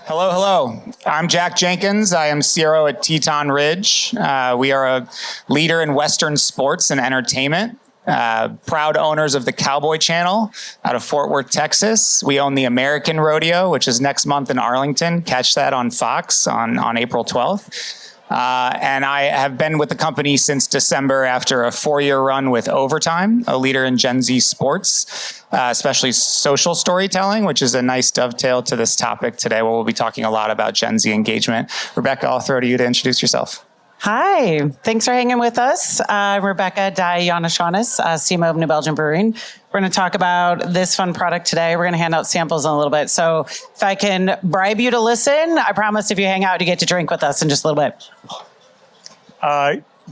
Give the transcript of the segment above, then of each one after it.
Hello, hello. I'm Jack Jenkins. I am CRO at Teton Ridge. We are a leader in Western sports and entertainment. Proud owners of the Cowboy Channel out of Fort Worth, Texas. We own the American Rodeo, which is next month in Arlington. Catch that on Fox on April 12th. And I have been with the company since December after a 4-year run with Overtime, a leader in Gen Z sports, especially social storytelling, which is a nice dovetail to this topic today, where we'll be talking a lot about Gen Z engagement. Rebecca, I'll throw to you to introduce yourself. Hi, thanks for hanging with us. Rebecca Yonushonis, CMO of New Belgium Brewing. We're going to talk about this fun product today. We're going to hand out samples in a little bit. So if I can bribe you to listen, I promise if you hang out, you get to drink with us in just a little bit.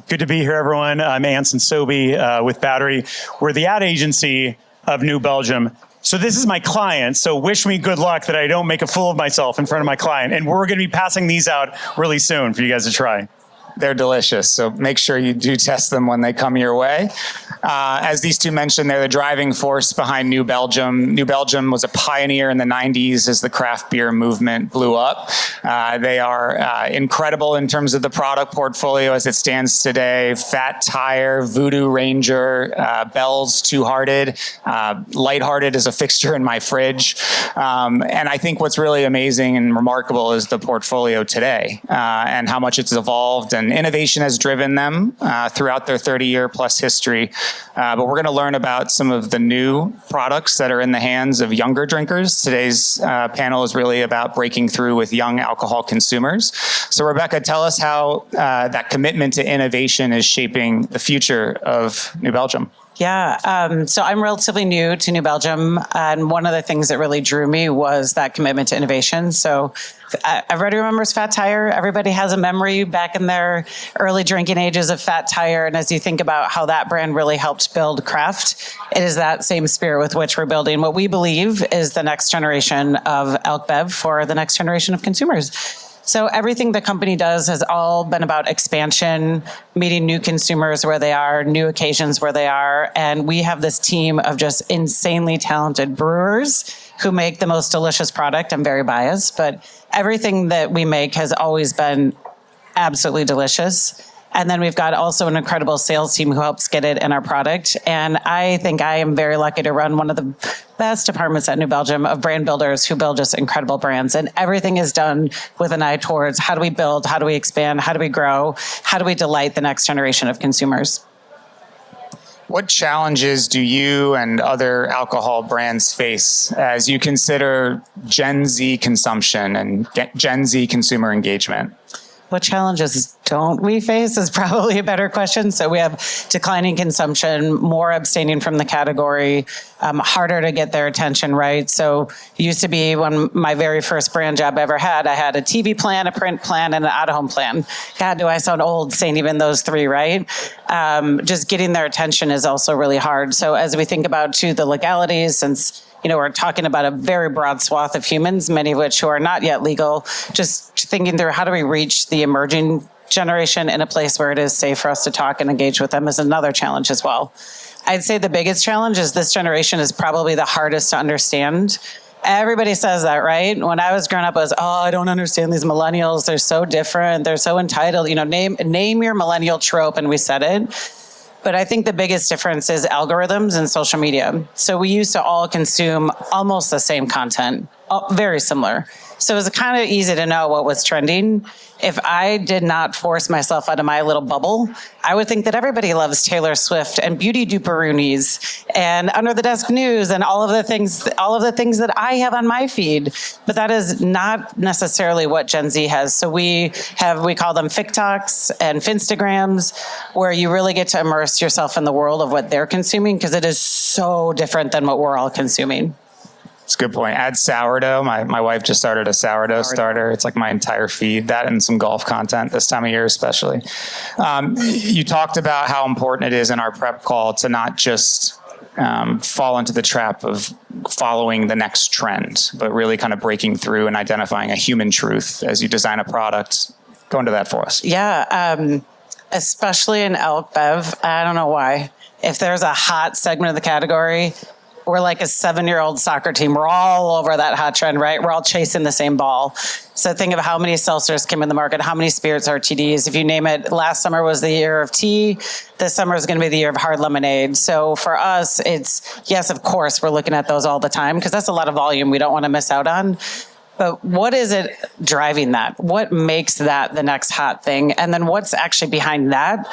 Good to be here, everyone. I'm Anson, Sowby with Battery. We're the ad agency of New Belgium. So this is my client, so wish me good luck that I don't make a fool of myself in front of my client. And we're going to be passing these out really soon for you guys to try. They're delicious, so make sure you do test them when they come your way. As these two mentioned, they're the driving force behind New Belgium. New Belgium was a pioneer in the 90s as the craft beer movement blew up. They are incredible in terms of the product portfolio as it stands today. Fat Tire, Voodoo Ranger, Bell's Two Hearted, Lighthearted is a fixture in my fridge. And I think what's really amazing and remarkable is the portfolio today and how much it's evolved, and innovation has driven them throughout their 30-year plus history. But we're going to learn about some of the new products that are in the hands of younger drinkers. Today's panel is really about breaking through with young alcohol consumers. So Rebecca, tell us how that commitment to innovation is shaping the future of New Belgium. Yeah, so I'm relatively new to New Belgium, and one of the things that really drew me was that commitment to innovation. So everybody remembers Fat Tire. Everybody has a memory back in their early drinking ages of Fat Tire, and as you think about how that brand really helped build craft, it is that same spirit with which we're building what we believe is the next generation of Elk Bev for the next generation of consumers. So everything the company does has all been about expansion, meeting new consumers where they are, new occasions where they are. And we have this team of just insanely talented brewers who make the most delicious product. I'm very biased, but everything that we make has always been absolutely delicious. And then we've got also an incredible sales team who helps get it in our product. And I think I am very lucky to run one of the best departments at New Belgium of brand builders who build just incredible brands. And everything is done with an eye towards how do we build, how do we expand, how do we grow, how do we delight the next generation of consumers. What challenges do you and other alcohol brands face as you consider Gen Z consumption and Gen Z consumer engagement? What challenges don't we face is probably a better question. So we have declining consumption, more abstaining from the category, harder to get their attention, right? So it used to be when my very first brand job I ever had, I had a TV plan, a print plan, and an out-of-home plan. God, do I sound old saying even those three, right? Just getting their attention is also really hard. So as we think about too the legalities, since we're talking about a very broad swath of humans, many of which who are not yet legal, just thinking through how do we reach the emerging generation in a place where it is safe for us to talk and engage with them is another challenge as well. I'd say the biggest challenge is this generation is probably the hardest to understand. Everybody says that, right? When I was growing up, I was, I don't understand these millennials. They're so different. They're so entitled. Name your millennial trope, and we said it. But I think the biggest difference is algorithms and social media. So we used to all consume almost the same content, very similar. So it was kind of easy to know what was trending. If I did not force myself out of my little bubble, I would think that everybody loves Taylor Swift and Beauty Duperoonies and Under the Desk News and all of the things that I have on my feed. But that is not necessarily what Gen Z has. So we call them FicToks and Finstagrams, where you really get to immerse yourself in the world of what they're consuming, because it is so different than what we're all consuming. It's a good point. Add sourdough. My wife just started a sourdough starter. It's like my entire feed, that and some golf content this time of year especially. You talked about how important it is in our prep call to not just fall into the trap of following the next trend, but really kind of breaking through and identifying a human truth as you design a product. Go into that for us. Yeah, especially in Elk Bev. I don't know why. If there's a hot segment of the category, we're like a 7-year-old soccer team. We're all over that hot trend, right? We're all chasing the same ball. So think of how many seltzers came in the market, how many spirits RTDs. If you name it, last summer was the year of tea. This summer is going to be the year of hard lemonade. So for us, it's, yes, of course, we're looking at those all the time because that's a lot of volume we don't want to miss out on. But what is it driving that? What makes that the next hot thing? And then what's actually behind that?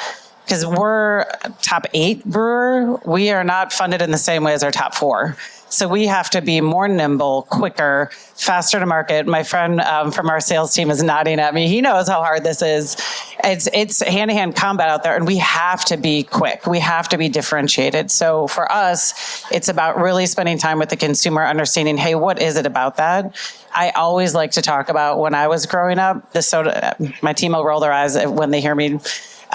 Because we're top 8 brewer, we are not funded in the same way as our top 4. So we have to be more nimble, quicker, faster to market. My friend from our sales team is nodding at me. He knows how hard this is. It's hand-to-hand combat out there, and we have to be quick. We have to be differentiated. So for us, it's about really spending time with the consumer, understanding, hey, what is it about that? I always like to talk about when I was growing up, the soda, my team will roll their eyes when they hear me.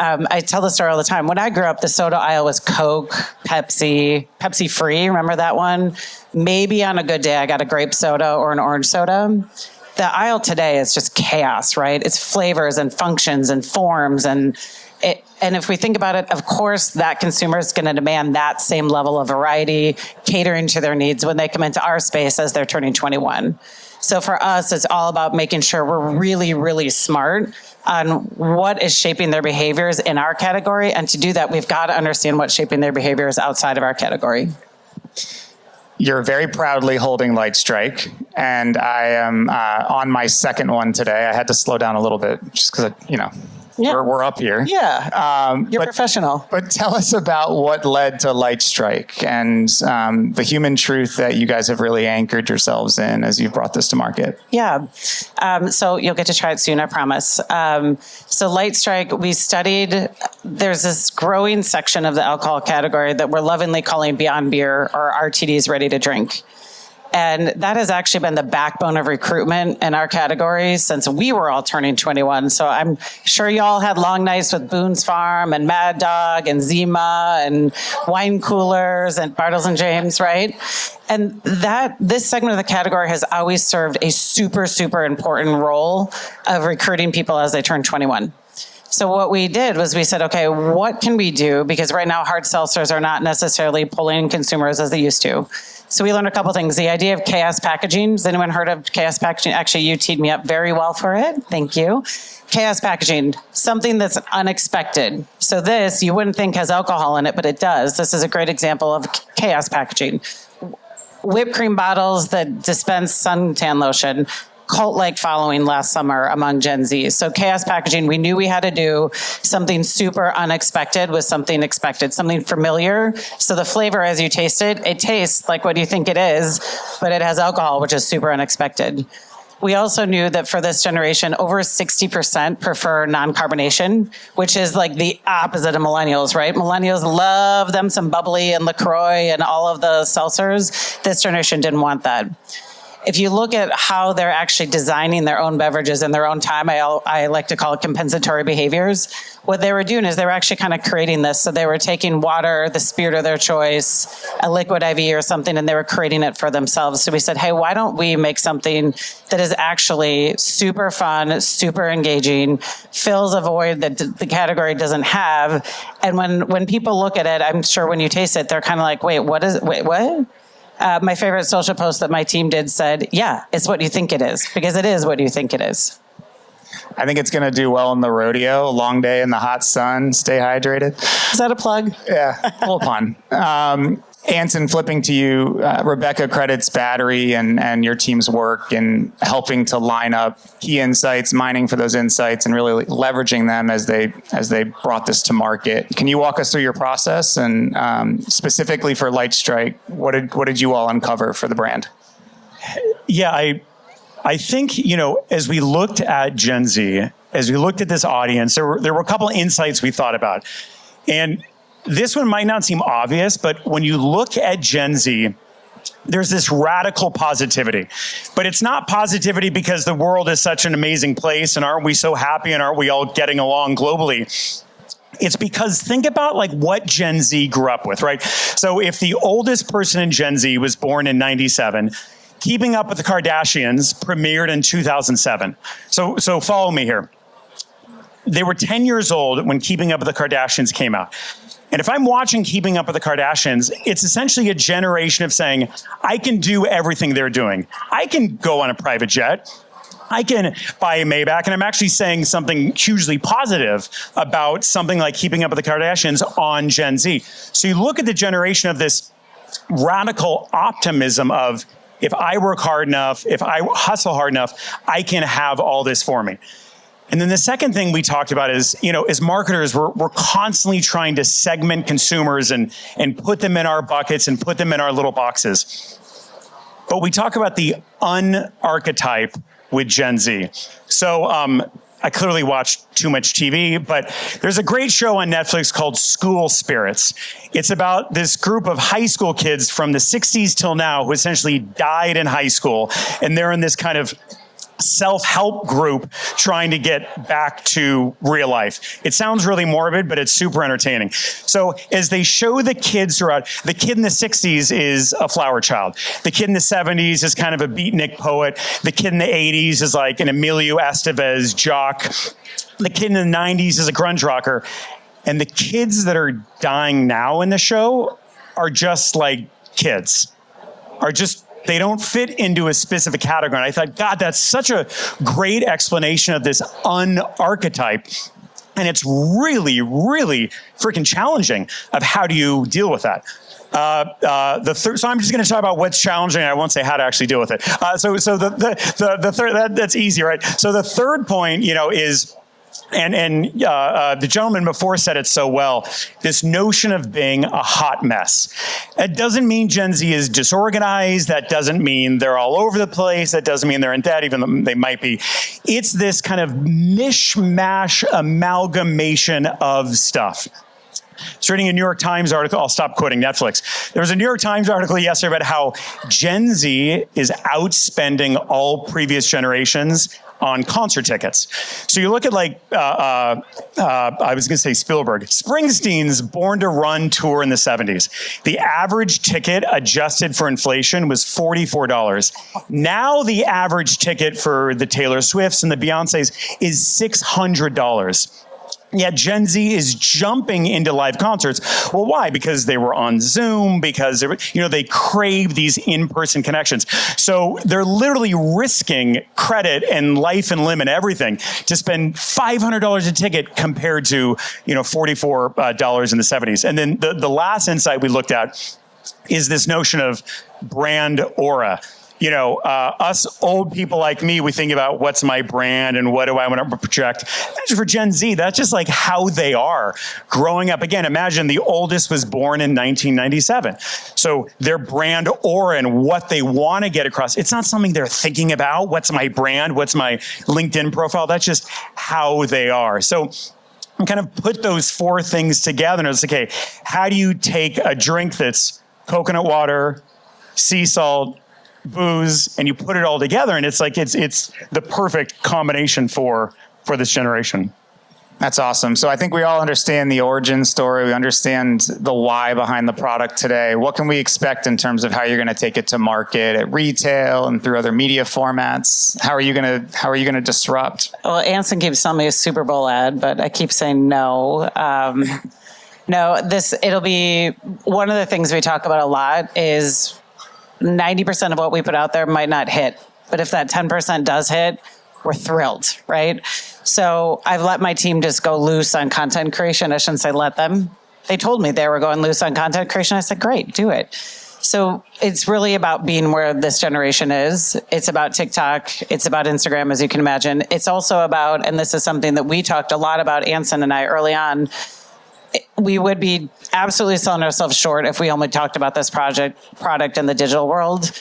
I tell the story all the time. When I grew up, the soda aisle was Coke, Pepsi free. Remember that one? Maybe on a good day, I got a grape soda or an orange soda. The aisle today is just chaos, right? It's flavors and functions and forms. And if we think about it, of course, that consumer is going to demand that same level of variety, catering to their needs when they come into our space as they're turning 21. So for us, it's all about making sure we're really, really smart on what is shaping their behaviors in our category. And to do that, we've got to understand what's shaping their behaviors outside of our category. You're very proudly holding Light Strike, and I am on my second one today. I had to slow down a little bit just because, we're up here. Yeah, you're professional. But tell us about what led to Light Strike and the human truth that you guys have really anchored yourselves in as you've brought this to market. Yeah, so you'll get to try it soon, I promise. So Light Strike, we studied, there's this growing section of the alcohol category that we're lovingly calling Beyond Beer or RTDs ready to drink. And that has actually been the backbone of recruitment in our category since we were all turning 21. So I'm sure y'all had long nights with Boone's Farm and Mad Dog and Zima and wine coolers and Bartles and James, right? And this segment of the category has always served a super, super important role of recruiting people as they turn 21. So what we did was we said, okay, what can we do? Because right now hard seltzers are not necessarily pulling consumers as they used to. So we learned a couple things. The idea of chaos packaging. Has anyone heard of chaos packaging? Actually, you teed me up very well for it. Thank you. Chaos packaging, something that's unexpected. So this, you wouldn't think has alcohol in it, but it does. This is a great example of chaos packaging. Whipped cream bottles that dispense suntan lotion. Cult-like following last summer among Gen Z. So chaos packaging, we knew we had to do something super unexpected with something expected, something familiar. So the flavor, as you taste it, it tastes like what you think it is, but it has alcohol, which is super unexpected. We also knew that for this generation, over 60% prefer non-carbonation, which is like the opposite of millennials, right? Millennials love them some bubbly and LaCroix and all of the seltzers. This generation didn't want that. If you look at how they're actually designing their own beverages in their own time, I like to call it compensatory behaviors. What they were doing is they were actually kind of creating this. So they were taking water, the spirit of their choice, a liquid IV or something, and they were creating it for themselves. So we said, hey, why don't we make something that is actually super fun, super engaging, fills a void that the category doesn't have. And when people look at it, I'm sure when you taste it, they're kind of like, wait, what? My favorite social post that my team did said, yeah, it's what you think it is, because it is what you think it is. I think it's going to do well in the rodeo. Long day in the hot sun. Stay hydrated. Is that a plug? Yeah, full pun. Anson, flipping to you, Rebecca credits Battery and your team's work in helping to line up key insights, mining for those insights, and really leveraging them as they brought this to market. Can you walk us through your process and specifically for Light Strike, what did you all uncover for the brand? Yeah, I think, as we looked at Gen Z, as we looked at this audience, there were a couple of insights we thought about. And this one might not seem obvious, but when you look at Gen Z, there's this radical positivity. But it's not positivity because the world is such an amazing place and aren't we so happy and aren't we all getting along globally? It's because think about like what Gen Z grew up with, right? So if the oldest person in Gen Z was born in 97, Keeping Up with the Kardashians premiered in 2007. So follow me here. They were 10 years old when Keeping Up with the Kardashians came out. And if I'm watching Keeping Up with the Kardashians, it's essentially a generation of saying, I can do everything they're doing. I can go on a private jet. I can buy a Maybach, and I'm actually saying something hugely positive about something like Keeping Up with the Kardashians on Gen Z. So you look at the generation of this radical optimism of, if I work hard enough, if I hustle hard enough, I can have all this for me. And then the second thing we talked about is, as marketers, we're constantly trying to segment consumers and put them in our buckets and put them in our little boxes. But we talk about the un-archetype with Gen Z. So I clearly watch too much TV, but there's a great show on Netflix called School Spirits. It's about this group of high school kids from the 60s till now who essentially died in high school, and they're in this kind of self-help group trying to get back to real life. It sounds really morbid, but it's super entertaining. So as they show the kids throughout, the kid in the 60s is a flower child. The kid in the 70s is kind of a beatnik poet. The kid in the 80s is like an Emilio Estevez jock. The kid in the 90s is a grunge rocker. And the kids that are dying now in the show are just like kids, they don't fit into a specific category. And I thought, God, that's such a great explanation of this un-archetype. And it's really, really freaking challenging of how do you deal with that. So I'm just going to talk about what's challenging. I won't say how to actually deal with it. So the third, that's easy, right? So the third point, is, and the gentleman before said it so well, this notion of being a hot mess. It doesn't mean Gen Z is disorganized. That doesn't mean they're all over the place. That doesn't mean they're in debt, even though they might be. It's this kind of mishmash amalgamation of stuff. I was reading a New York Times article. I'll stop quoting Netflix. There was a New York Times article yesterday about how Gen Z is outspending all previous generations on concert tickets. So you look at I was going to say Spielberg, Springsteen's Born to Run tour in the 70s. The average ticket adjusted for inflation was $44. Now the average ticket for the Taylor Swifts and the Beyoncés is $600. Yet Gen Z is jumping into live concerts. Well, why? Because they were on Zoom, because they crave these in-person connections. So they're literally risking credit and life and limb and everything to spend $500 a ticket compared to $44 in the 70s. And then the last insight we looked at is this notion of brand aura. Us old people like me, we think about what's my brand and what do I want to project. Imagine for Gen Z, that's just like how they are growing up. Again, imagine the oldest was born in 1997. So their brand aura and what they want to get across, it's not something they're thinking about. What's my brand? What's my LinkedIn profile? That's just how they are. So I kind of put those four things together and it's like, okay, how do you take a drink that's coconut water, sea salt, booze, and you put it all together, and it's like it's the perfect combination for this generation. That's awesome. So I think we all understand the origin story. We understand the why behind the product today. What can we expect in terms of how you're going to take it to market at retail and through other media formats? How are you going to disrupt? Well, Anson keeps telling me a Super Bowl ad, but I keep saying no. It'll be one of the things we talk about a lot is 90% of what we put out there might not hit. But if that 10% does hit, we're thrilled, right? So I've let my team just go loose on content creation. I shouldn't say let them. They told me they were going loose on content creation. I said, great, do it. So it's really about being where this generation is. It's about TikTok. It's about Instagram, as you can imagine. It's also about, and this is something that we talked a lot about, Anson and I, early on, we would be absolutely selling ourselves short if we only talked about this product in the digital world.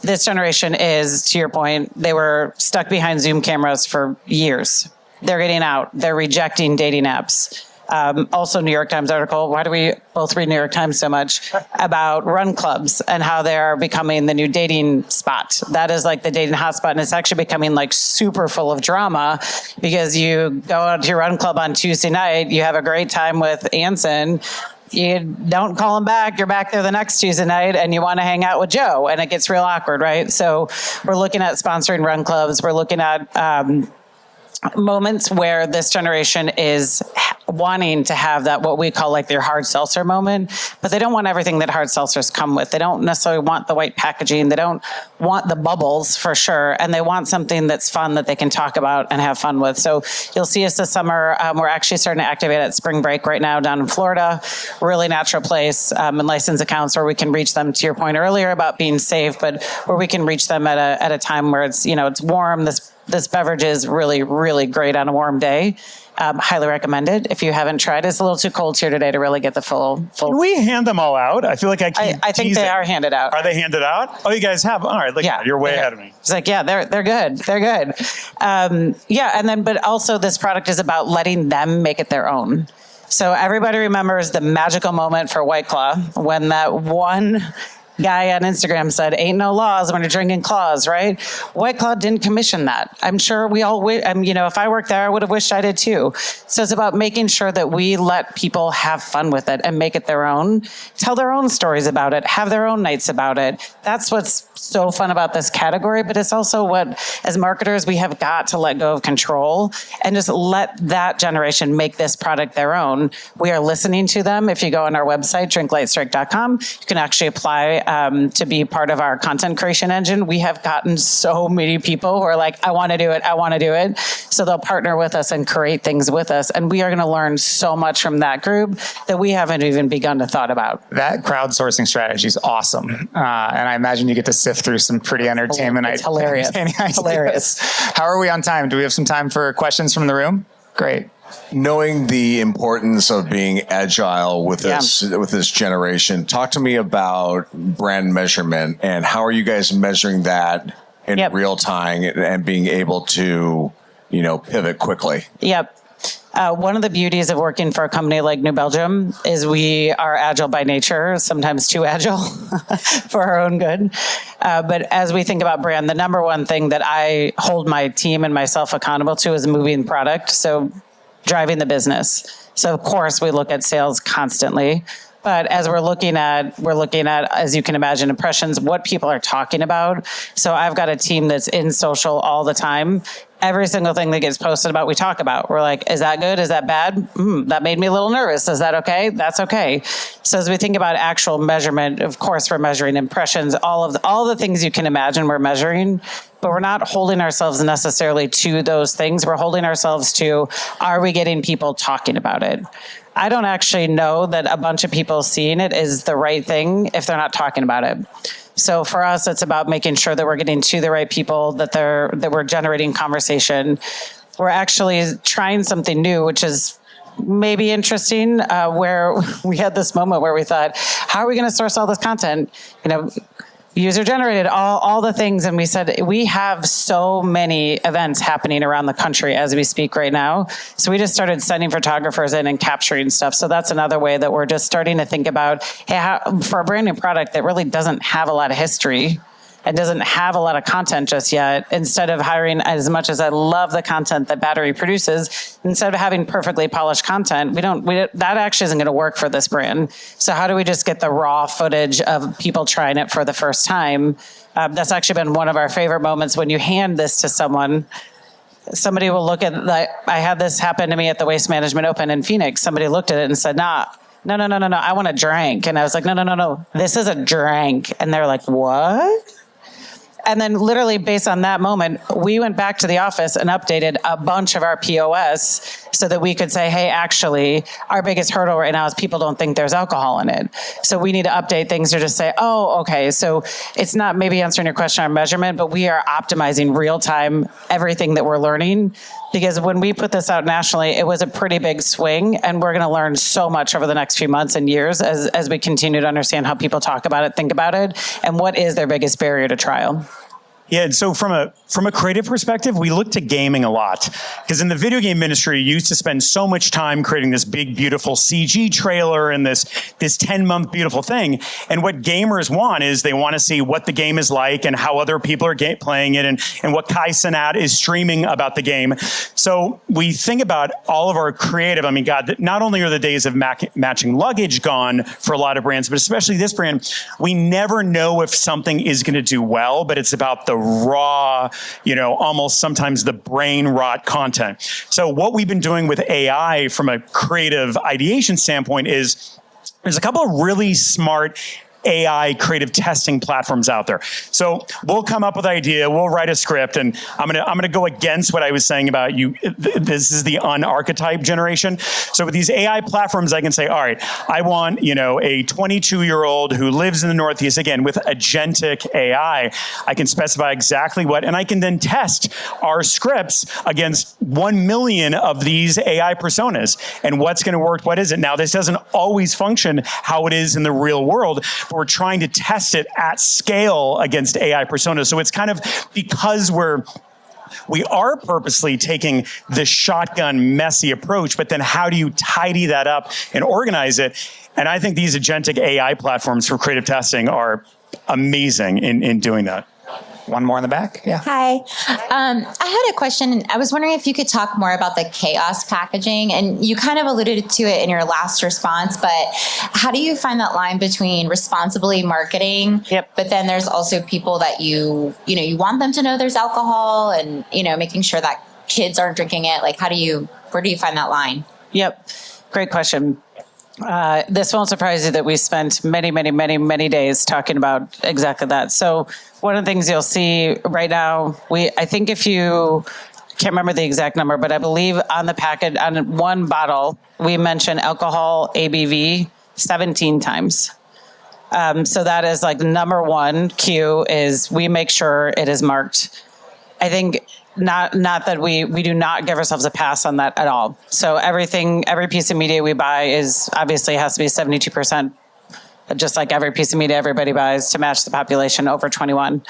This generation is, to your point, they were stuck behind Zoom cameras for years. They're getting out. They're rejecting dating apps. Also, New York Times article, why do we both read New York Times so much, about run clubs and how they're becoming the new dating spot. That is like the dating hotspot, and it's actually becoming like super full of drama because you go out to your run club on Tuesday night, you have a great time with Anson, you don't call him back, you're back there the next Tuesday night and you want to hang out with Joe, and it gets real awkward, right? So we're looking at sponsoring run clubs, we're looking at moments where this generation is wanting to have that, what we call like their hard seltzer moment, but they don't want everything that hard seltzers come with. They don't necessarily want the white packaging. They don't want the bubbles for sure. And they want something that's fun that they can talk about and have fun with. So you'll see us this summer. We're actually starting to activate at Spring Break right now down in Florida. Really natural place and license accounts where we can reach them, to your point earlier about being safe, but where we can reach them at a time where it's, it's warm. This beverage is really, really great on a warm day. Highly recommended. If you haven't tried, it's a little too cold here today to really get the full. Can we hand them all out? I feel like I think they are handed out. Are they handed out? Oh, you guys have. All right, look, yeah, you're way ahead of me. It's like, yeah, they're good. They're good. And then, but also this product is about letting them make it their own. So everybody remembers the magical moment for White Claw when that one guy on Instagram said, "Ain't no laws when you're drinking claws," right? White Claw didn't commission that. I'm sure we all, if I worked there, I would have wished I did too. So it's about making sure that we let people have fun with it and make it their own, tell their own stories about it, have their own nights about it. That's what's so fun about this category, but it's also what, as marketers, we have got to let go of control and just let that generation make this product their own. We are listening to them. If you go on our website, drinklightstrike.com, you can actually apply to be part of our content creation engine. We have gotten so many people who are like, I want to do it. I want to do it. So they'll partner with us and create things with us. And we are going to learn so much from that group that we haven't even begun to thought about. That crowdsourcing strategy is awesome. And I imagine you get to sift through some pretty entertainment. It's hilarious. Hilarious. How are we on time? Do we have some time for questions from the room? Great. Knowing the importance of being agile with this generation, talk to me about brand measurement and how are you guys measuring that in real time and being able to, pivot quickly? Yep. One of the beauties of working for a company like New Belgium is we are agile by nature, sometimes too agile for our own good. But as we think about brand, the number one thing that I hold my team and myself accountable to is moving product. So driving the business. So of course we look at sales constantly, but as we're looking at, as you can imagine, impressions, what people are talking about. So I've got a team that's in social all the time. Every single thing that gets posted about, we talk about. We're like, is that good? Is that bad? That made me a little nervous. Is that okay? That's okay. So as we think about actual measurement, of course, we're measuring impressions, all the things you can imagine we're measuring, but we're not holding ourselves necessarily to those things. We're holding ourselves to, are we getting people talking about it? I don't actually know that a bunch of people seeing it is the right thing if they're not talking about it. So for us, it's about making sure that we're getting to the right people, that we're generating conversation. We're actually trying something new, which is maybe interesting, where we had this moment where we thought, how are we going to source all this content? User generated, all the things. And we said, we have so many events happening around the country as we speak right now. So we just started sending photographers in and capturing stuff. So that's another way that we're just starting to think about, hey, for a brand new product that really doesn't have a lot of history and doesn't have a lot of content just yet, instead of hiring, as much as I love the content that Battery produces, instead of having perfectly polished content, that actually isn't going to work for this brand. So how do we just get the raw footage of people trying it for the first time? That's actually been one of our favorite moments when you hand this to someone. Somebody will look at, I had this happen to me at the Waste Management Open in Phoenix. Somebody looked at it and said, no, I want a drink. And I was like, no, this is a drink. And they're like, what? And then literally based on that moment, we went back to the office and updated a bunch of our POS so that we could say, hey, actually, our biggest hurdle right now is people don't think there's alcohol in it. So we need to update things to just say, oh, okay. So it's not maybe answering your question on measurement, but we are optimizing real time everything that we're learning. Because when we put this out nationally, it was a pretty big swing, and we're going to learn so much over the next few months and years as we continue to understand how people talk about it, think about it, and what is their biggest barrier to trial. Yeah, and so from a creative perspective, we look to gaming a lot, because in the video game industry, you used to spend so much time creating this big, beautiful CG trailer and this 10-month beautiful thing. And what gamers want is they want to see what the game is like and how other people are playing it and what Kai Cenat is streaming about the game. So we think about all of our creative. I mean, God, not only are the days of matching luggage gone for a lot of brands, but especially this brand, we never know if something is going to do well, but it's about the raw, almost sometimes the brain rot content. So what we've been doing with AI from a creative ideation standpoint is there's a couple of really smart AI creative testing platforms out there. So we'll come up with an idea, we'll write a script, and I'm gonna go against what I was saying about you. This is the unarchetype generation. So with these AI platforms, I can say, all right, I want, a 22-year-old who lives in the Northeast. Again, with agentic AI, I can specify exactly what, and I can then test our scripts against 1 million of these AI personas. And what's gonna work, what is it? Now, this doesn't always function how it is in the real world, we're trying to test it at scale against AI personas. So it's kind of because we are purposely taking the shotgun messy approach, but then how do you tidy that up and organize it? And I think these agentic AI platforms for creative testing are amazing in doing that. One more in the back. Yeah. Hi. I had a question. I was wondering if you could talk more about the chaos packaging. And you kind of alluded to it in your last response, but how do you find that line between responsibly marketing, but then there's also people that you want them to know there's alcohol and, making sure that kids aren't drinking it? Like, where do you find that line? Yep. Great question. This won't surprise you that we spent many, many, many, many days talking about exactly that. So one of the things you'll see right now, I think if you can't remember the exact number, but I believe on the package, on one bottle, we mention alcohol ABV 17 times. So that is like number one cue is we make sure it is marked. I think not that we do not give ourselves a pass on that at all. So every piece of media we buy is obviously has to be 72%, just like every piece of media everybody buys to match the population over 21.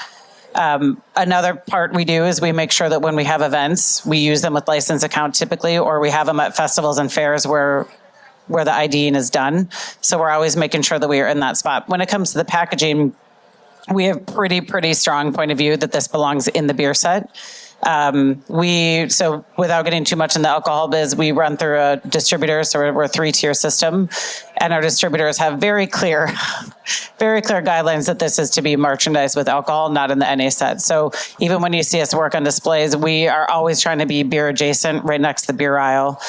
Another part we do is we make sure that when we have events, we use them with license account typically, or we have them at festivals and fairs where the IDing is done. So we're always making sure that we are in that spot. When it comes to the packaging, we have pretty strong point of view that this belongs in the beer set. So without getting too much in the alcohol biz, we run through a distributor. So we're a 3-tier system, and our distributors have very clear guidelines that this is to be merchandised with alcohol, not in the NA set. So even when you see us work on displays, we are always trying to be beer adjacent right next to the beer aisle.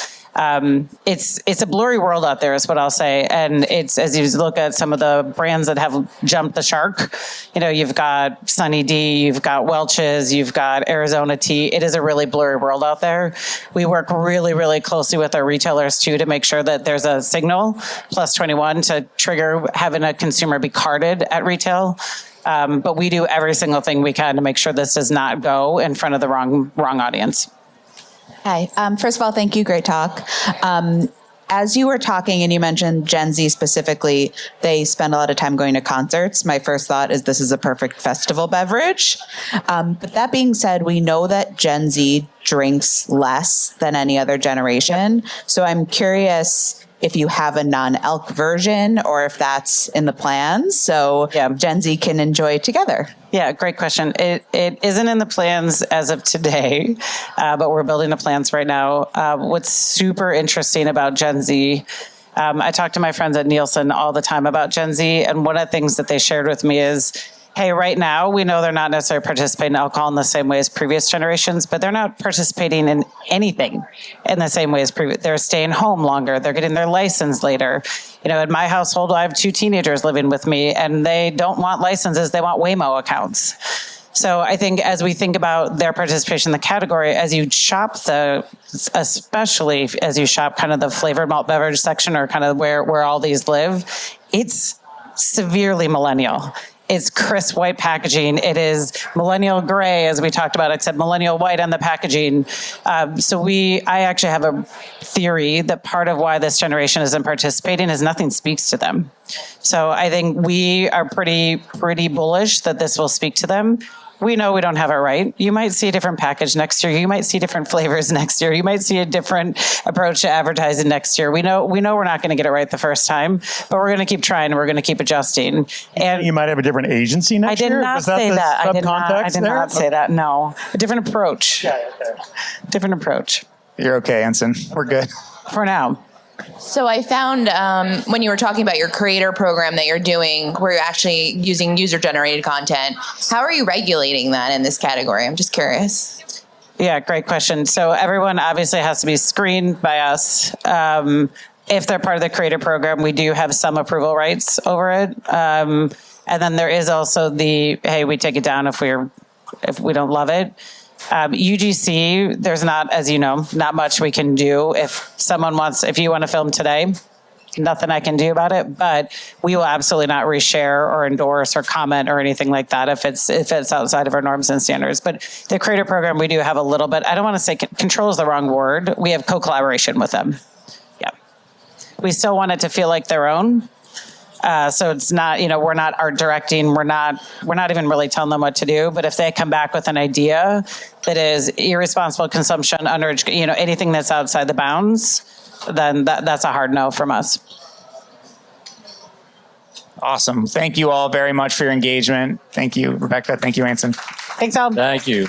It's a blurry world out there is what I'll say. And it's, as you look at some of the brands that have jumped the shark, you've got Sunny D, you've got Welch's, you've got Arizona Tea. It is a really blurry world out there. We work really, really closely with our retailers too, to make sure that there's a signal plus 21 to trigger having a consumer be carded at retail. But we do every single thing we can to make sure this does not go in front of the wrong audience. Hi. First of all, thank you. Great talk. As you were talking and you mentioned Gen Z specifically, they spend a lot of time going to concerts. My first thought is this is a perfect festival beverage. But that being said, we know that Gen Z drinks less than any other generation. So I'm curious if you have a non-alc version or if that's in the plans so Gen Z can enjoy together. Yeah, great question. It isn't in the plans as of today, but we're building the plans right now. What's super interesting about Gen Z, I talk to my friends at Nielsen all the time about Gen Z, and one of the things that they shared with me is, hey, right now, we know they're not necessarily participating in alcohol in the same way as previous generations, but they're not participating in anything in the same way as previous. They're staying home longer. They're getting their license later. In my household, I have 2 teenagers living with me, and they don't want licenses. They want Waymo accounts. So I think as we think about their participation in the category, as you shop especially as you shop kind of the flavored malt beverage section or kind of where all these live, it's severely millennial. It's crisp white packaging. It is millennial gray, as we talked about, except millennial white on the packaging. I actually have a theory that part of why this generation isn't participating is nothing speaks to them. So I think we are pretty bullish that this will speak to them. We know we don't have it right. You might see a different package next year. You might see different flavors next year. You might see a different approach to advertising next year. We know we're not going to get it right the first time, but we're going to keep trying and we're going to keep adjusting. And you might have a different agency next year? I did not say that. I did not say that. No. A different approach. Yeah, okay. Different approach. You're okay, Anson. We're good. For now. So I found when you were talking about your creator program that you're doing, where you're actually using user-generated content, how are you regulating that in this category? I'm just curious. Yeah, great question. So everyone obviously has to be screened by us. If they're part of the creator program, we do have some approval rights over it. And then there is also the, hey, we take it down if we don't love it. UGC, there's not, as you know, not much we can do. If you want to film today, nothing I can do about it, but we will absolutely not reshare or endorse or comment or anything like that if it's outside of our norms and standards. But the creator program, we do have a little bit, I don't want to say control is the wrong word. We have co-collaboration with them. Yeah. We still want it to feel like their own. So it's not, we're not art directing. We're not even really telling them what to do. But if they come back with an idea that is irresponsible consumption, under, anything that's outside the bounds, then that's a hard no from us. Awesome. Thank you all very much for your engagement. Thank you, Rebecca. Thank you, Anson. Thanks, Al. Thank you.